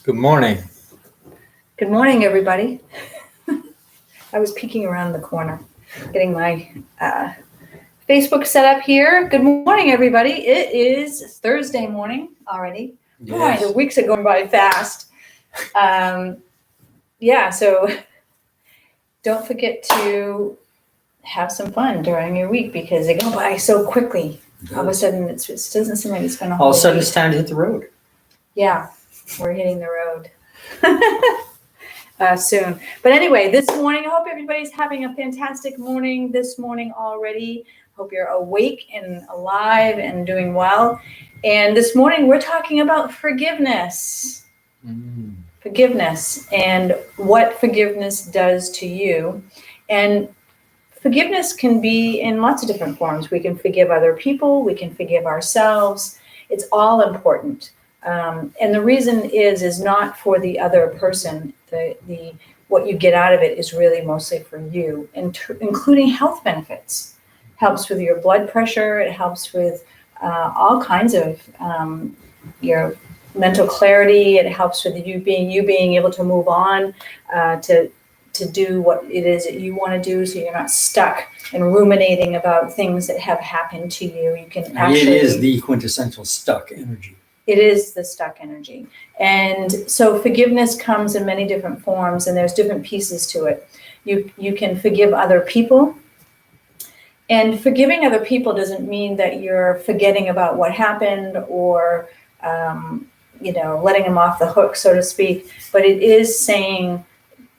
Good morning. Good morning, everybody. I was peeking around the corner, getting my Facebook set up here. Good morning, everybody. It is Thursday morning already. Yes. Boy, the weeks are going by fast. So don't forget to have some fun during your week because they go by so quickly. All of a sudden, it doesn't seem like it's been a whole All of a sudden, week. it's time to hit the road. Yeah, we're hitting the road. Soon. But anyway, this morning, I hope everybody's having a fantastic morning this morning already. Hope you're awake and alive and doing well. And this morning, we're talking about forgiveness. Forgiveness and what forgiveness does to you. And forgiveness can be in lots of different forms. We can forgive other people. We can forgive ourselves. It's all important. And the reason is not for the other person. The what you get out of it is really mostly for you, including health benefits. Helps with your blood pressure. It helps with all kinds of your mental clarity. It helps with you being able to move on to do what it is that you want to do, so you're not stuck and ruminating about things that have happened to you. You can actually. It is the quintessential stuck energy. It is the stuck energy. And so forgiveness comes in many different forms, and there's different pieces to it. You can forgive other people. And forgiving other people doesn't mean that you're forgetting about what happened or, letting them off the hook, so to speak. But it is saying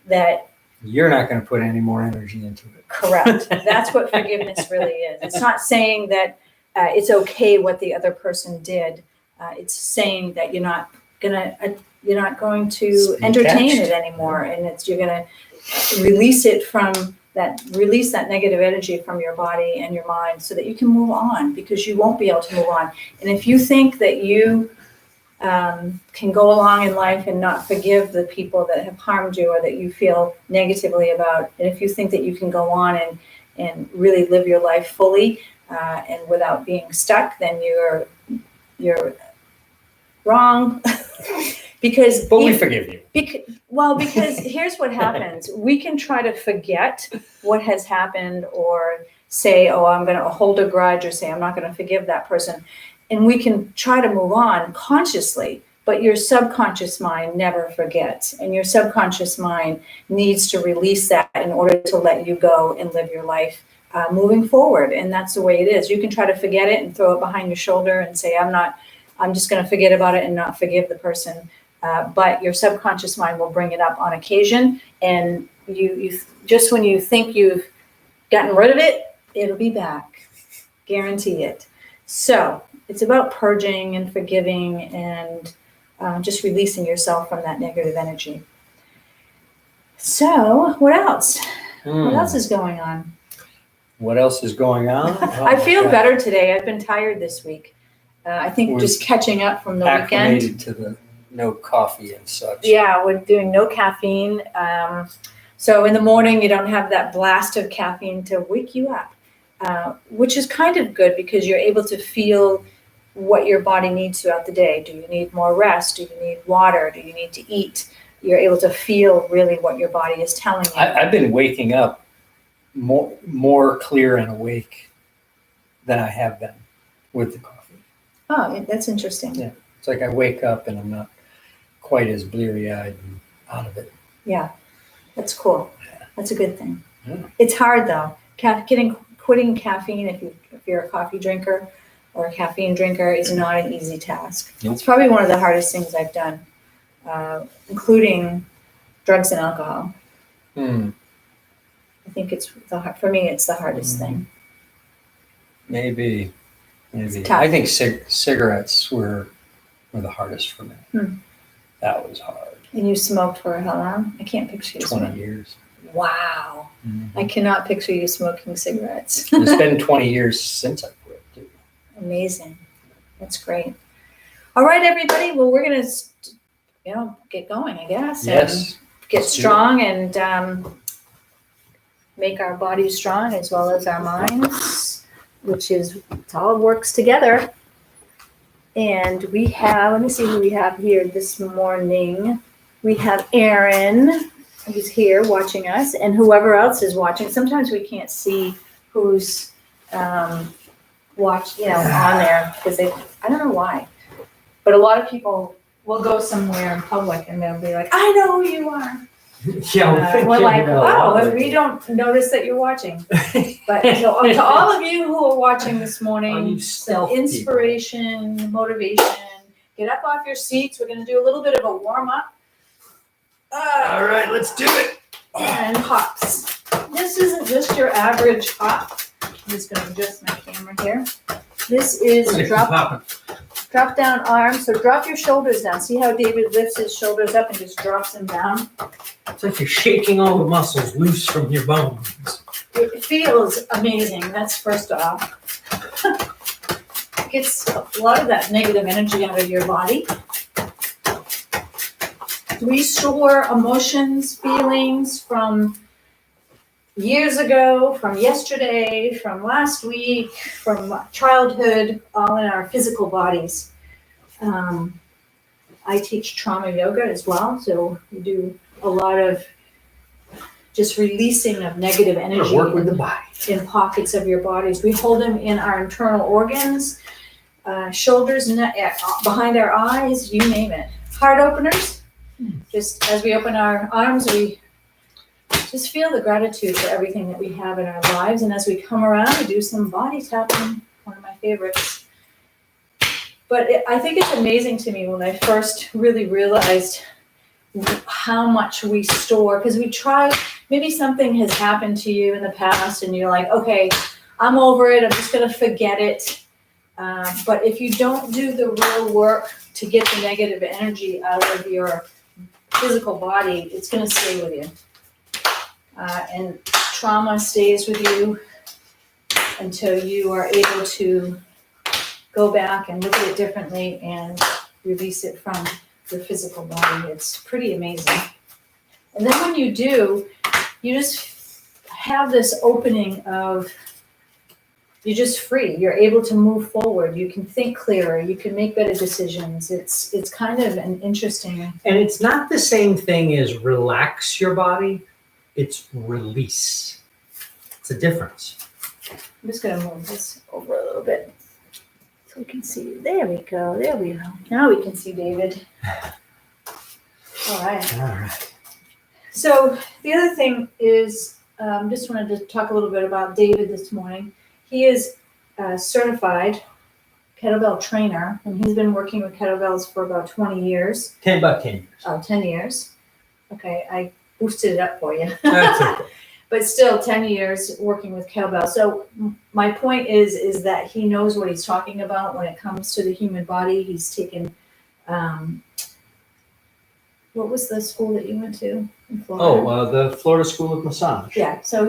that you're not going to put any more energy into it. Correct. That's what forgiveness really is. It's not saying that it's okay what the other person did. It's saying that you're not going to entertain it anymore, and you're going to release that negative energy from your body and your mind, so that you can move on, because you won't be able to move on. And if you think that you can go along in life and not forgive the people that have harmed you or that you feel negatively about, and if you think that you can go on and really live your life fully and without being stuck, then you're wrong. But we forgive you. Because here's what happens. We can try to forget what has happened, or say, oh, I'm going to hold a grudge, or say, I'm not going to forgive that person. And we can try to move on consciously, but your subconscious mind never forgets. And your subconscious mind needs to release that in order to let you go and live your life moving forward. And that's the way it is. You can try to forget it and throw it behind your shoulder and say, I'm just going to forget about it and not forgive the person. But your subconscious mind will bring it up on occasion. And you just when you think you've gotten rid of it, it'll be back. Guarantee it. So it's about purging and forgiving and just releasing yourself from that negative energy. So what else? What else is going on? What else is going on? I feel better today. I've been tired this week. I think just catching up from the weekend. Acclimated to the no coffee and such. Yeah, we're doing no caffeine. So in the morning, you don't have that blast of caffeine to wake you up, which is kind of good, because you're able to feel what your body needs throughout the day. Do you need more rest? Do you need water? Do you need to eat? You're able to feel really what your body is telling you. I've been waking up more clear and awake than I have been with the coffee. Oh, that's interesting. Yeah, it's like I wake up and I'm not quite as bleary-eyed and out of it. Yeah, that's cool. Yeah. That's a good thing. Yeah. It's hard though. Quitting caffeine, if you're a coffee drinker or a caffeine drinker, is not an easy task. Nope. It's probably one of the hardest things I've done, including drugs and alcohol. I think for me, it's the hardest thing. Maybe. I think cigarettes were the hardest for me. That was hard. And you smoked for how long? I can't picture you 20 years. Wow. I cannot picture you smoking cigarettes. It's been 20 years since I quit, too. Amazing. That's great. All right, everybody. Well, we're going to get going, I guess. Yes. And get strong and make our bodies strong as well as our minds, which is, it all works together. And we have, let me see who we have here this morning. We have Aaron, who's here watching us, and whoever else is watching. Sometimes we can't see who's on there because I don't know why. But a lot of people will go somewhere in public and they'll be like, I know who you are. Yeah, We're like, wow, we don't notice that you're watching. But to all of you who are watching this All morning, you stealth some inspiration, motivation, get up off your seats. We're going to do a little bit of a warm up. All right, let's do it. And hops. This isn't just your average hop. I'm just going to adjust my camera here. This is drop down arms. So drop your shoulders down. See how David lifts his shoulders up and just drops them down? It's like you're shaking all the muscles loose from your bones. It feels amazing. That's first off. Gets a lot of that negative energy out of your body. We store emotions, feelings from years ago, from yesterday, from last week, from childhood, all in our physical bodies. I teach trauma yoga as well, so we do a lot of just releasing of negative energy Work with the body. in pockets of your bodies. We hold them in our internal organs, shoulders, behind our eyes, you name it. Heart openers. Just as we open our arms, we just feel the gratitude for everything that we have in our lives. And as we come around, we do some body tapping, one of my favorites. But I think it's amazing to me when I first really realized how much we store, because we try, maybe something has happened to you in the past and you're like, okay, I'm over it, I'm just going to forget it. But if you don't do the real work to get the negative energy out of your physical body, it's going to stay with you. And trauma stays with you until you are able to go back and look at it differently and release it from your physical body. It's pretty amazing. And then when you do, you just have this opening of, you're just free. You're able to move forward. You can think clearer. You can make better decisions. It's kind of an interesting. And it's not the same thing as relax your body. It's release. It's a difference. I'm just going to move this over a little bit so we can see. There we go. There we go. Now we can see David. All right. All right. So the other thing is, just wanted to talk a little bit about David this morning. He is a certified kettlebell trainer, and he's been working with kettlebells for about 20 years. About 10 years. Oh, 10 years. Okay, I boosted it up for you. That's okay. But still 10 years working with kettlebell. So my point is that he knows what he's talking about when it comes to the human body. He's taken, what was the school that you went to in Florida? The Florida School of Massage. Yeah, so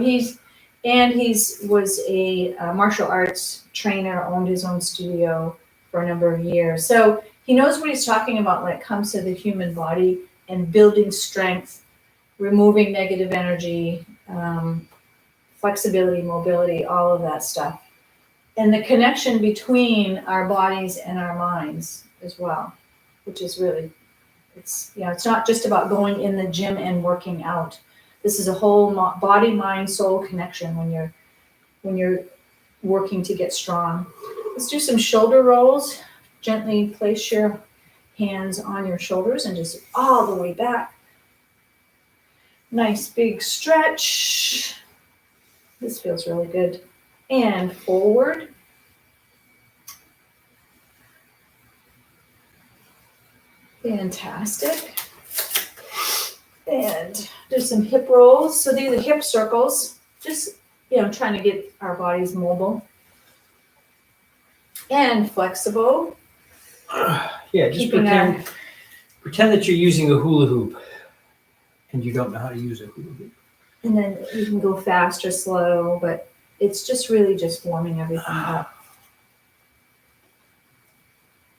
was a martial arts trainer, owned his own studio for a number of years. So he knows what he's talking about when it comes to the human body and building strength, removing negative energy, flexibility, mobility, all of that stuff. And the connection between our bodies and our minds as well, which is really, it's not just about going in the gym and working out. This is a whole body, mind, soul connection when you're working to get strong. Let's do some shoulder rolls. Gently place your hands on your shoulders and just all the way back. Nice big stretch. This feels really good. And forward. Fantastic. And do some hip rolls. So these are hip circles. Just, trying to get our bodies mobile. And flexible. Yeah, just pretend that you're using a hula hoop and you don't know how to use a hula hoop. And then you can go fast or slow, but it's just really just warming everything up.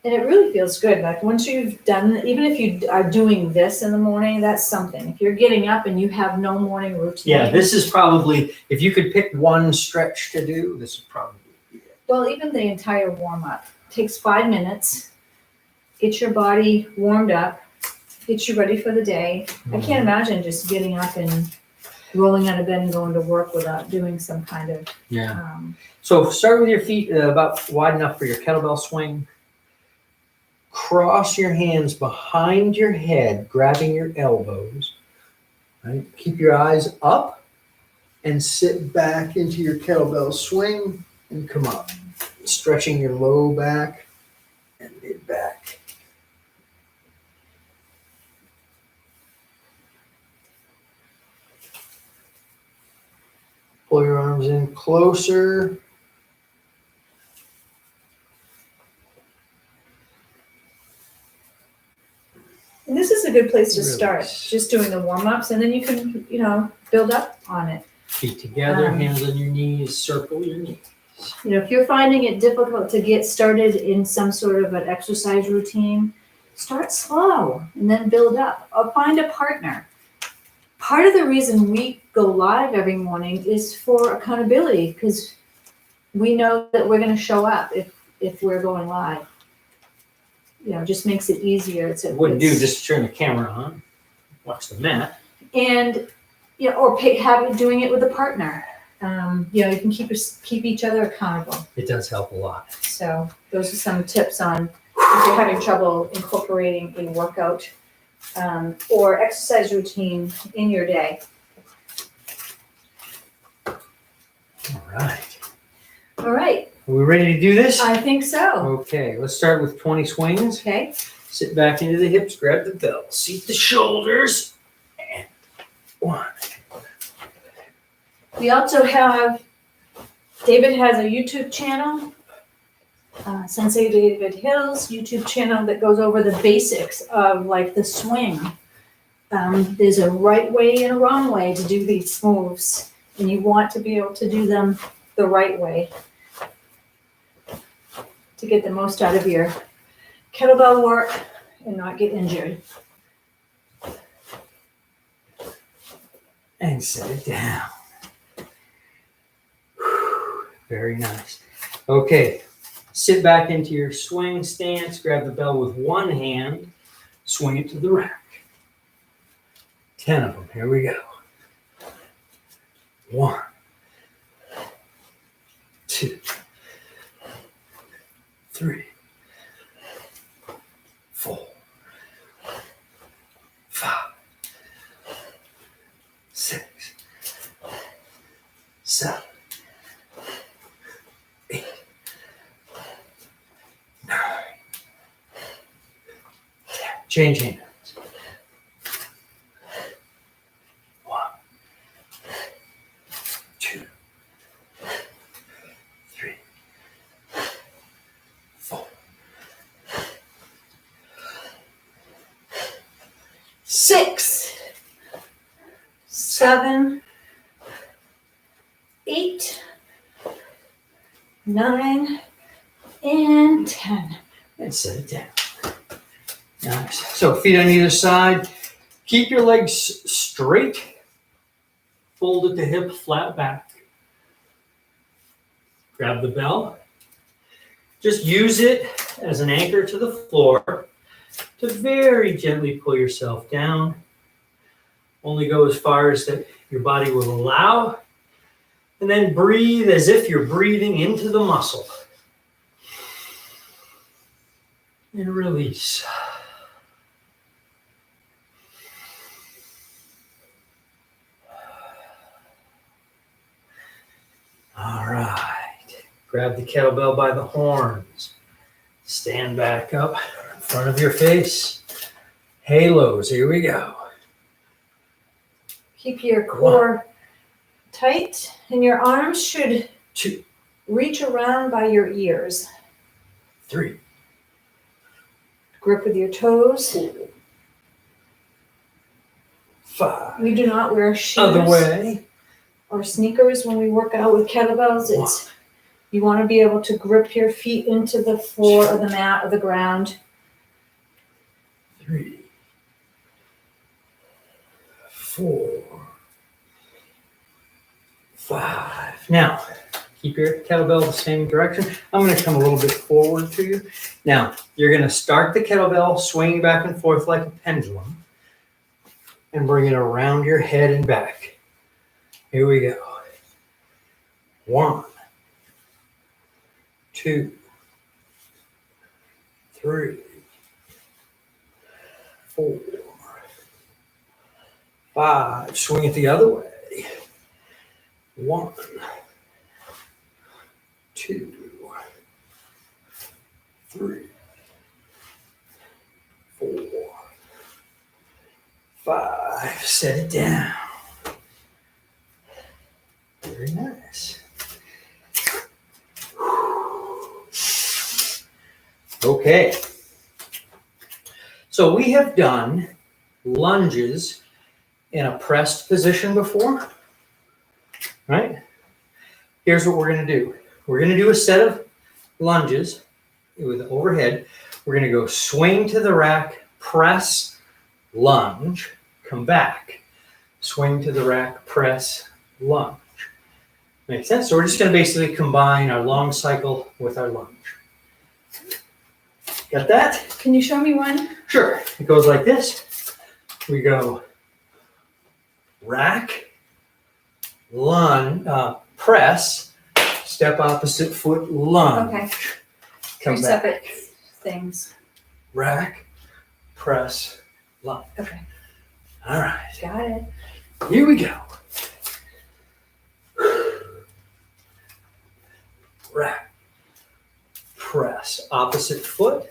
And it really feels good. Like once you've done, even if you are doing this in the morning, that's something. If you're getting up and you have no morning routine. Yeah, this is probably, if you could pick one stretch to do, this would probably be it. Well, even the entire warm up takes 5 minutes. get your body warmed up, get you ready for the day. I can't imagine just getting up and rolling out of bed and going to work without doing some kind of, Yeah. So start with your feet about wide enough for your kettlebell swing. Cross your hands behind your head, grabbing your elbows. Right? Keep your eyes up and sit back into your kettlebell swing and come up. Stretching your low back and mid back. Pull your arms in closer. and this is a good place to Really? start, just doing the warm-ups, and then you can, build up on it. Feet together, hands on your knees, circle your knees. If you're finding it difficult to get started in some sort of an exercise routine, start slow and then build up, or find a partner. Part of the reason we go live every morning is for accountability, because we know that we're going to show up if we're going live. It just makes it easier. Wouldn't do just turn the camera on, watch the mat. And or doing it with a partner. You can keep each other accountable. It does help a lot. So those are some tips on if you're having trouble incorporating a workout or exercise routine in your day. All right. All right, Are we ready to do this? I think so. Okay, let's start with 20 swings. Okay. Sit back into the hips, grab the bell, seat the shoulders, and 1. We also have, David has a YouTube channel, Sensei David Hill's YouTube channel that goes over the basics of like the swing. There's a right way and a wrong way to do these moves, and you want to be able to do them the right way to get the most out of your kettlebell work and not get injured. And set it down. Very nice. Okay, sit back into your swing stance, grab the bell with one hand, swing it to the rack. 10 of them, here we go. 1, 2, 3, 4, 5, 6, 7, 8, 9, 10. Change hands. 1, 2, 3, 4, 6, 7, 8, 9, and 10. and set it down. Nice. So feet on either side. Keep your legs straight. Fold at the hip, flat back. Grab the bell. Just use it as an anchor to the floor to very gently pull yourself down. Only go as far as that your body will allow. And then breathe as if you're breathing into the muscle. And release. All right. Grab the kettlebell by the horns. Stand back up in front of your face. Halos, here we go. Keep your core tight, and your arms should 2, reach around by your ears. 3, Grip with your toes. 4, 5. We do not wear shoes Other way. or sneakers when we work out with kettlebells. You want to be able to grip your feet into the floor or the mat or the ground. 3, 4, 5. Now, Keep your kettlebell the same direction. I'm going to come a little bit forward to you. Now, you're going to start the kettlebell swinging back and forth like a pendulum and bring it around your head and back. Here we go. 1, 2, 3, 4, 5. Swing it the other way. 1, 2, 3, 4, 5. Set it down. Very nice. Okay. So we have done lunges in a pressed position before, right? Here's what we're going to do. We're going to do a set of lunges with overhead. We're going to go swing to the rack, press, lunge, come back. Swing to the rack, press, lunge. Makes sense? So we're just going to basically combine our long cycle with our lunge. Got that? Can you show me one? Sure. It goes like this. We go rack, lunge, press, step opposite foot, lunge. Okay. Come Three back. separate things. Rack, press, lunge. Okay. All right. Got it. Here we go. Rack, press, opposite foot,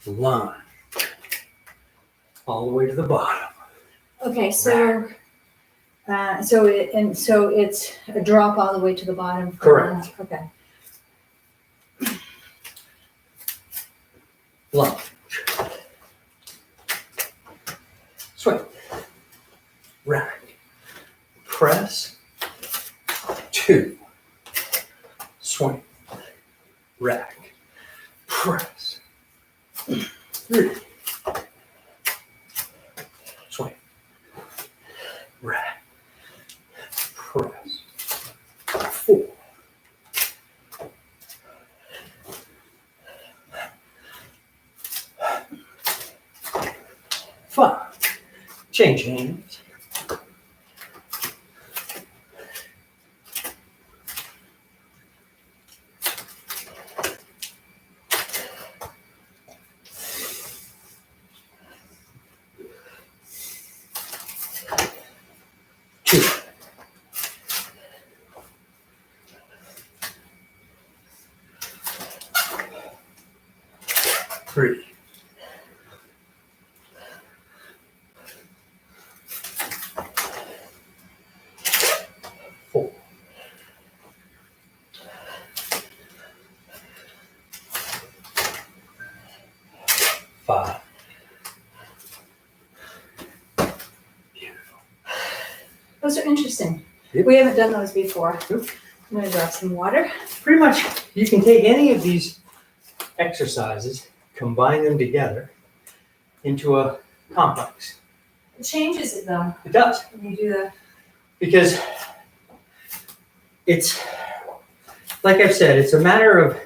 lunge. All the way to the bottom. Okay, so it's a drop all the way to the bottom. Correct. Okay. Lunge. Swing. Rack. Press. 2. Swing. Rack. Press. 3. Swing. Rack. Press. 4. 5. Change hands. 2. 3. 4. 5. Beautiful. Those are interesting. Yep. We haven't done those before. Yep. I'm gonna grab some water. Pretty much, you can take any of these exercises, combine them together into a complex. It changes it though, It does. when you do the, Because it's, like I've said, it's a matter of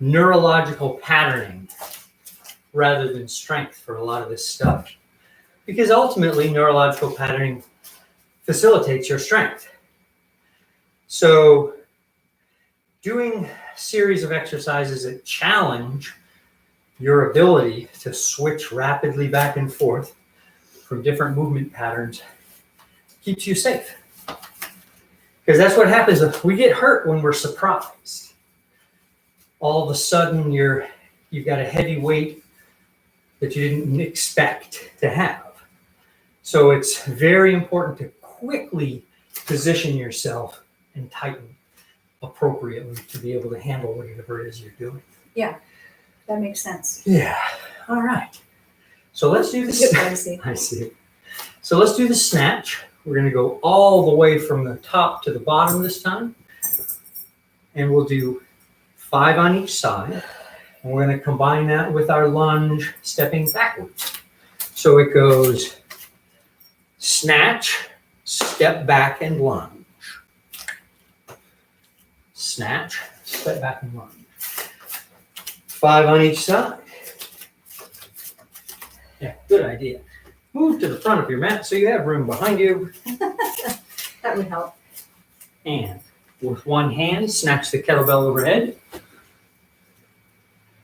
neurological patterning rather than strength for a lot of this stuff. Because ultimately, neurological patterning facilitates your strength. So doing a series of exercises that challenge your ability to switch rapidly back and forth from different movement patterns keeps you safe. Because that's what happens. We get hurt when we're surprised. All of a sudden, you've got a heavy weight that you didn't expect to have. So it's very important to quickly position yourself and tighten appropriately to be able to handle whatever it is you're doing. that makes sense. Yeah. All right. So let's do this. I see. I see. So let's do the snatch. We're going to go all the way from the top to the bottom this time. And we'll do 5 on each side. And we're going to combine that with our lunge stepping backwards. So it goes snatch, step back, and lunge. snatch, step back and lunge. 5 on each side. Yeah, good idea. Move to the front of your mat so you have room behind you. That would help. And with one hand, snatch the kettlebell overhead.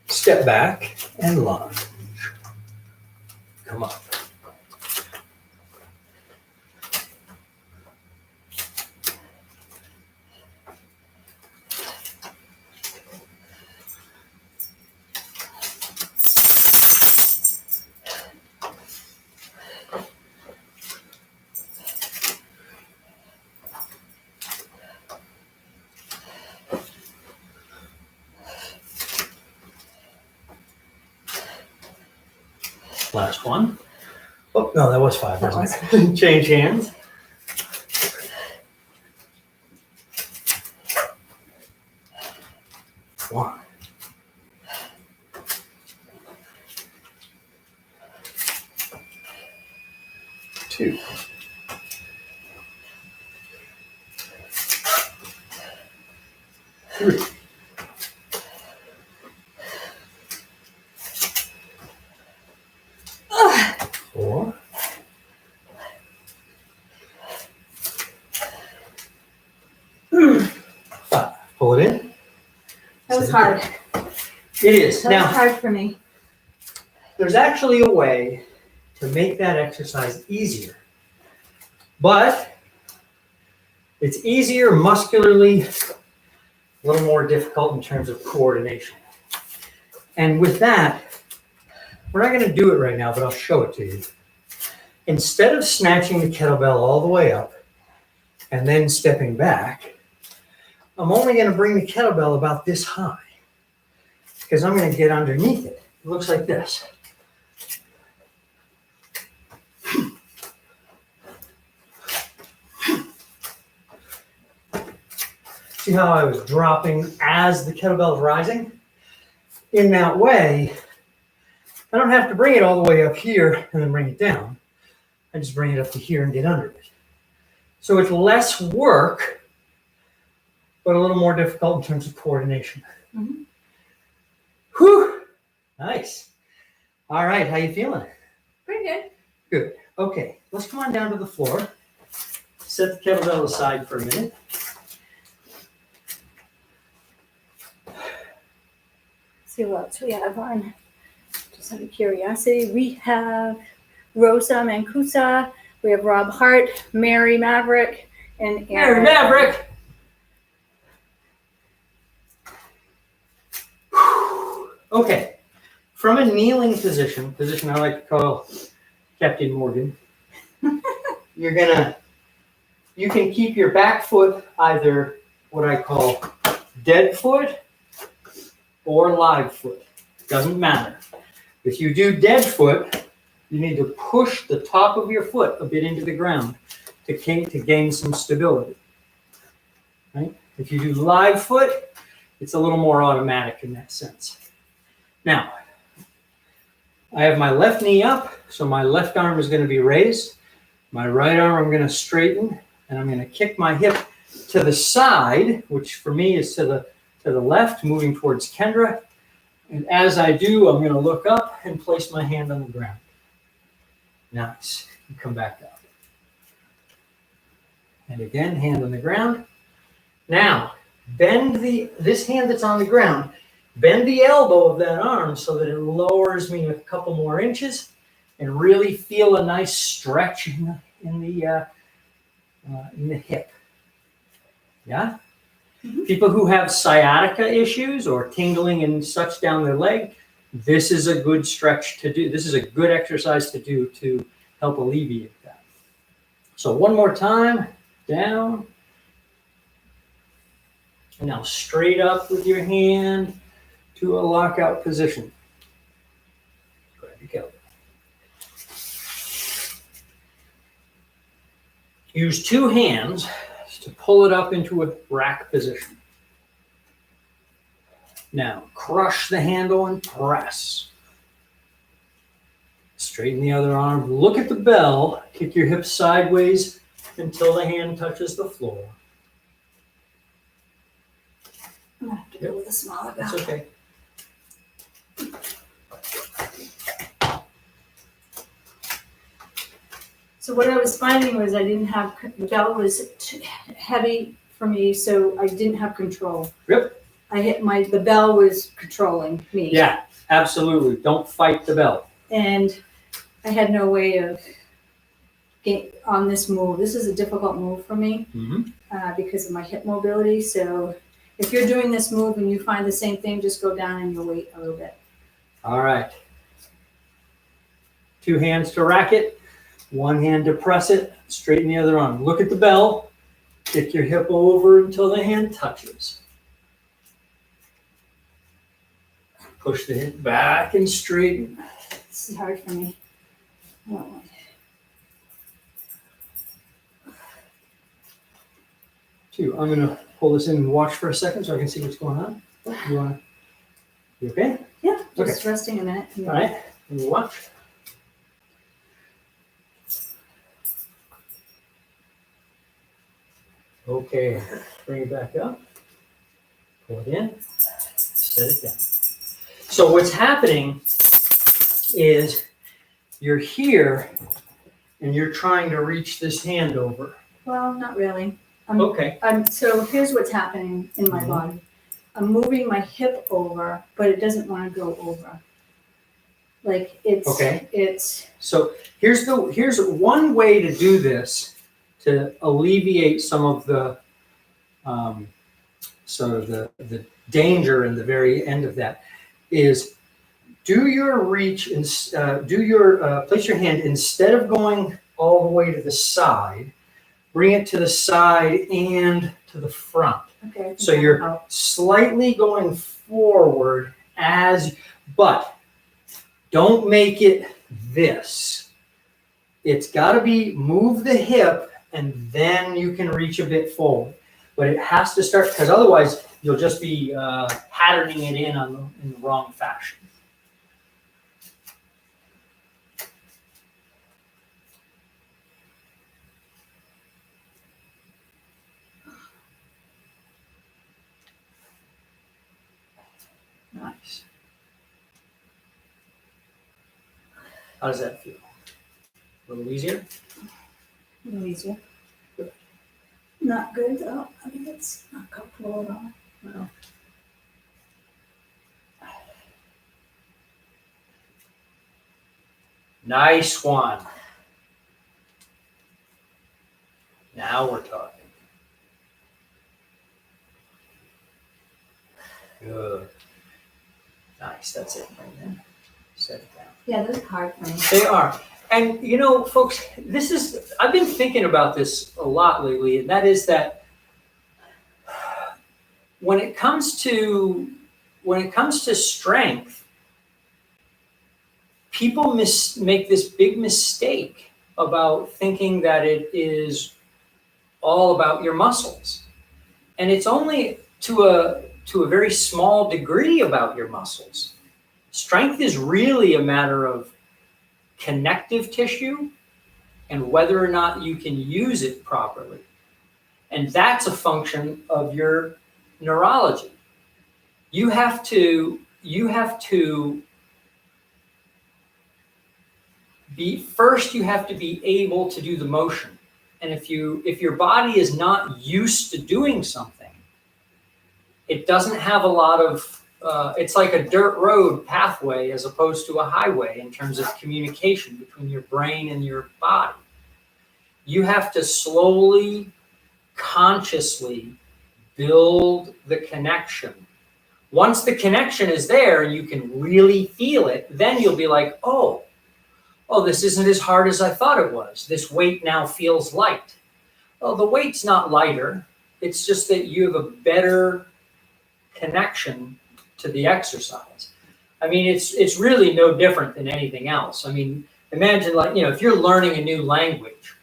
Step back and lunge. Come up. Last one. Oh, no, that was 5, wasn't it? Change hands. One. Two. Three. 4. 5. Pull it in. That was hard. It is. That Now, was hard for me. there's actually a way to make that exercise easier. But it's easier muscularly, a little more difficult in terms of coordination. And with that, we're not going to do it right now, but I'll show it to you. Instead of snatching the kettlebell all the way up and then stepping back, I'm only going to bring the kettlebell about this high because I'm going to get underneath it. It looks like this. See how I was dropping as the kettlebell is rising? In that way, I don't have to bring it all the way up here and then bring it down. I just bring it up to here and get under it. So it's less work, but a little more difficult in terms of coordination. Mm-hmm. Whew, nice. All right, how you feeling? Pretty good. Good. Okay, let's come on down to the floor. Set the kettlebell aside for a minute. See what else we have on. Just out of curiosity, we have Rosa Mancusa, we have Rob Hart, Mary Maverick, and Aaron. Mary Maverick. Okay, from a kneeling position I like to call Captain Morgan, you can keep your back foot either what I call dead foot or live foot. Doesn't matter. If you do dead foot, you need to push the top of your foot a bit into the ground to gain some stability. Right? If you do live foot, it's a little more automatic in that sense. Now, I have my left knee up, so my left arm is going to be raised. My right arm I'm going to straighten, and I'm going to kick my hip to the side, which for me is to the left, moving towards Kendra. And as I do, I'm going to look up and place my hand on the ground. Nice. And come back up. And again, hand on the ground. Now, bend this hand that's on the ground, bend the elbow of that arm so that it lowers me a couple more inches and really feel a nice stretch in the hip. Yeah? Mm-hmm. People who have sciatica issues or tingling and such down their leg, this is a good stretch to do. This is a good exercise to do to help alleviate that. So one more time, down. And now straight up with your hand to a lockout position. Grab your kettlebell. Use 2 hands to pull it up into a rack position. Now, crush the handle and press. Straighten the other arm. Look at the bell. Kick your hips sideways until the hand touches the floor. I'm gonna have to go with a smaller bell. That's okay. So what I was finding was I didn't have, the bell was too heavy for me, so I didn't have control. Yep. The bell was controlling me. Yeah, absolutely. Don't fight the bell. And I had no way of getting on this move. This is a difficult move for me because of my hip mobility. So if you're doing this move and you find the same thing, just go down in your weight a little bit. All right. 2 hands to rack it. 1 hand to press it. Straighten the other arm. Look at the bell. Kick your hip over until the hand touches. Push the hip back and straighten. This is hard for me. I don't want it. I'm going to pull this in and watch for a second so I can see what's going on. You okay? Yeah, just resting a minute. All right. Let me watch. Okay. Bring it back up. Pull it in. Set it down. So what's happening is you're here and you're trying to reach this hand over. Well, not really. Okay. So here's what's happening in my body. I'm moving my hip over, but it doesn't want to go over. Like it's So here's one way to do this to alleviate some of the sort of the danger in the very end of that is do your reach and place your hand instead of going all the way to the side, bring it to the side and to the front. okay. So you're slightly going forward but don't make it this. It's got to be move the hip and then you can reach a bit forward. But it has to start, because otherwise you'll just be patterning it in the wrong fashion. Nice. How does that feel? A little easier? A little easier. Not good though. I mean, it's not comfortable at all. No. Nice one. Now we're talking. Good. Nice. That's it right there. Set it down. Yeah, those are hard for me. They are. And you know, folks, I've been thinking about this a lot lately, and that is that when it comes to strength, people make this big mistake about thinking that it is all about your muscles. And it's only to a very small degree about your muscles. Strength is really a matter of connective tissue and whether or not you can use it properly. And that's a function of your neurology. You have to be able to do the motion. And if your body is not used to doing something, it doesn't have a lot of it's like a dirt road pathway as opposed to a highway in terms of communication between your brain and your body. You have to slowly, consciously build the connection. Once the connection is there and you can really feel it, then you'll be like, oh, this isn't as hard as I thought it was. This weight now feels light. Well, the weight's not lighter. It's just that you have a better connection to the exercise. I mean, it's really no different than anything else. I mean, imagine if you're learning a new language,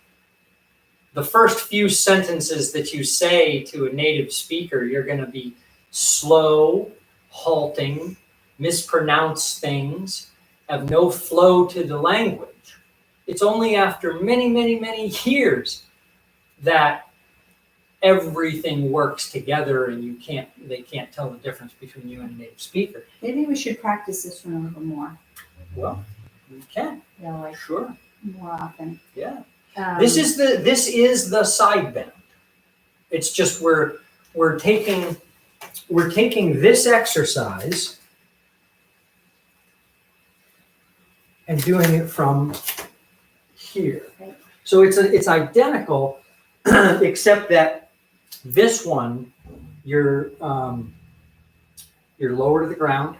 the first few sentences that you say to a native speaker, you're going to be slow, halting, mispronounce things, have no flow to the language. It's only after many, many, many years that everything works together and they can't tell the difference between you and a native speaker. Maybe we should practice this one a little more. Well, we can. Yeah, like Sure. more often. Yeah. This is the side bend. It's just we're taking this exercise and doing it from here. Right. So it's identical, except that this one you're lower to the ground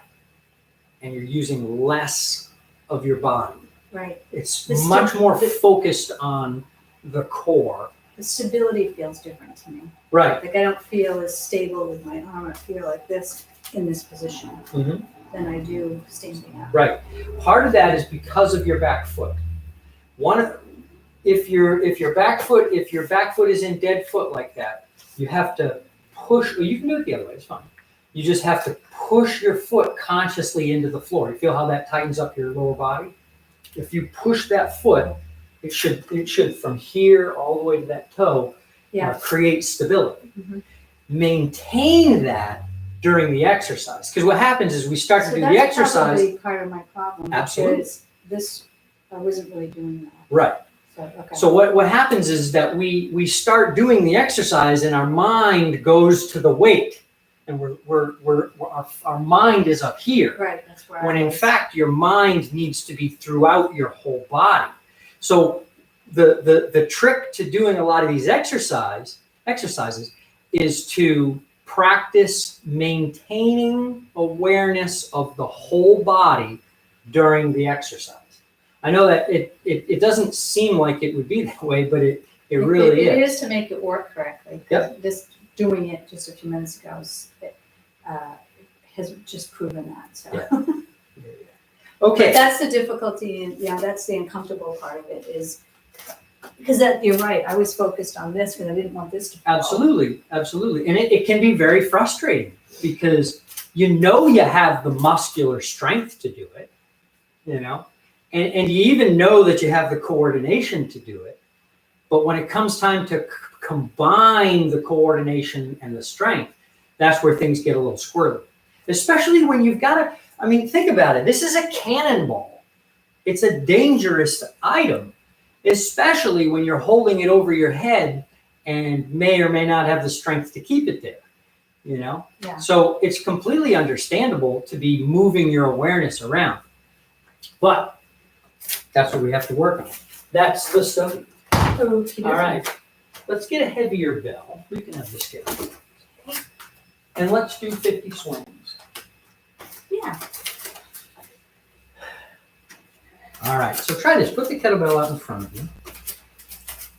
and you're using less of your body. Right. It's The much more focused on the core. The stability feels different to me. Right. Like I don't feel as stable with my arm. I feel like this in this position Mhm. than I do standing up. Right. Part of that is because of your back foot. If your back foot is in dead foot like that, you have to push, or you can do it the other way, it's fine. You just have to push your foot consciously into the floor. You feel how that tightens up your lower body? If you push that foot, it should from here all the way to that toe create stability. Mhm. Maintain that during the exercise. Because what happens is we start to do the exercise. That's probably part of my problem. Absolutely. Because this, I wasn't really doing that. Right. So, okay. So what happens is that we start doing the exercise and our mind goes to the weight, and our mind is up here. Right, that's where When I in was. fact your mind needs to be throughout your whole body. So the trick to doing a lot of these exercises is to practice maintaining awareness of the whole body during the exercise. I know that it doesn't seem like it would be that way, but it really It is. is to make it work correctly. Yep. This doing it just a few minutes ago has just proven that. So. Yeah. Okay. But that's the difficulty, and that's the uncomfortable part of it is because that you're right. I was focused on this because I didn't want this to fall. Absolutely, and it can be very frustrating because you have the muscular strength to do it, and you even know that you have the coordination to do it, but when it comes time to combine the coordination and the strength, that's where things get a little squirrely, especially when you've got to. I mean, think about it. This is a cannonball. It's a dangerous item, especially when you're holding it over your head and may or may not have the strength to keep it there, Yeah. So it's completely understandable to be moving your awareness around. But that's what we have to work on. That's the study. All right. Let's get a heavier bell. We can have this here. And let's do 50 swings. Yeah. All right, so try this. Put the kettlebell out in front of you.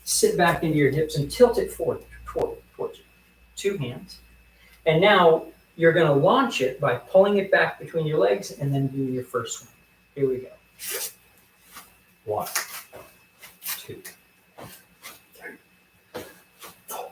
Sit back into your hips and tilt it forward towards you. 2 hands. And now you're going to launch it by pulling it back between your legs and then do your first swing. Here we go. 1, 2, 3, 4.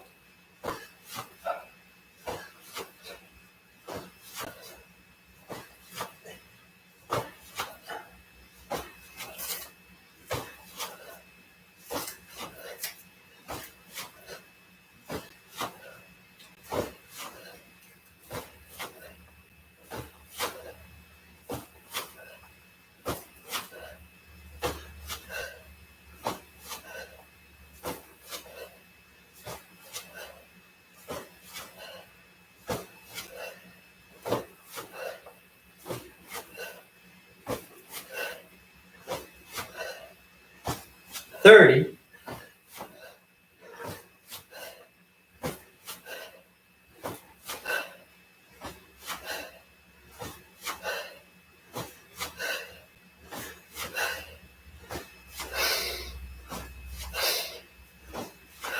$30.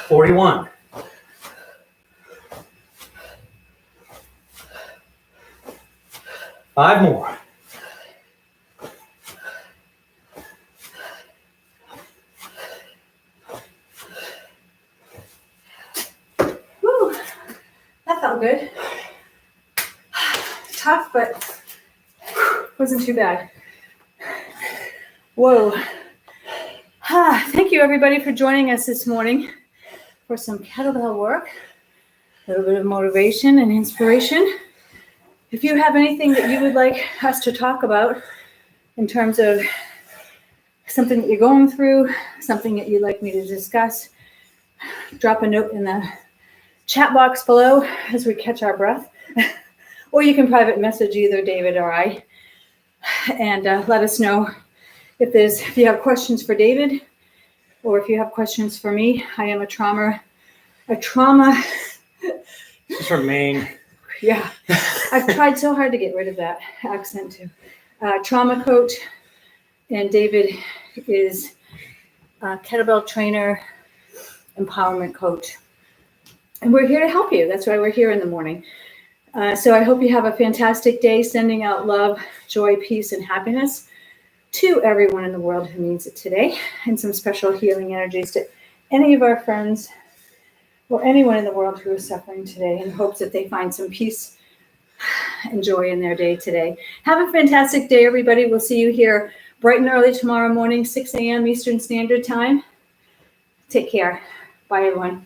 $41. Five more. Whew. That felt good. Tough, but wasn't too bad. Whoa. Thank you, everybody, for joining us this morning for some kettlebell work. little bit of motivation and inspiration. If you have anything that you would like us to talk about in terms of something that you're going through, something that you'd like me to discuss, drop a note in the chat box below as we catch our breath. Or you can private message either David or I and let us know if you have questions for David or if you have questions for me. I am a trauma. She's from Maine. Yeah, I've tried so hard to get rid of that accent too. Trauma coach, and David is a kettlebell trainer, empowerment coach. And we're here to help you. That's why we're here in the morning. So I hope you have a fantastic day, sending out love, joy, peace, and happiness to everyone in the world who needs it today, and some special healing energies to any of our friends or anyone in the world who is suffering today, in hopes that they find some peace and joy in their day today. Have a fantastic day, everybody. We'll see you here bright and early tomorrow morning, 6 a.m. Eastern Standard Time. Take care. Bye, everyone.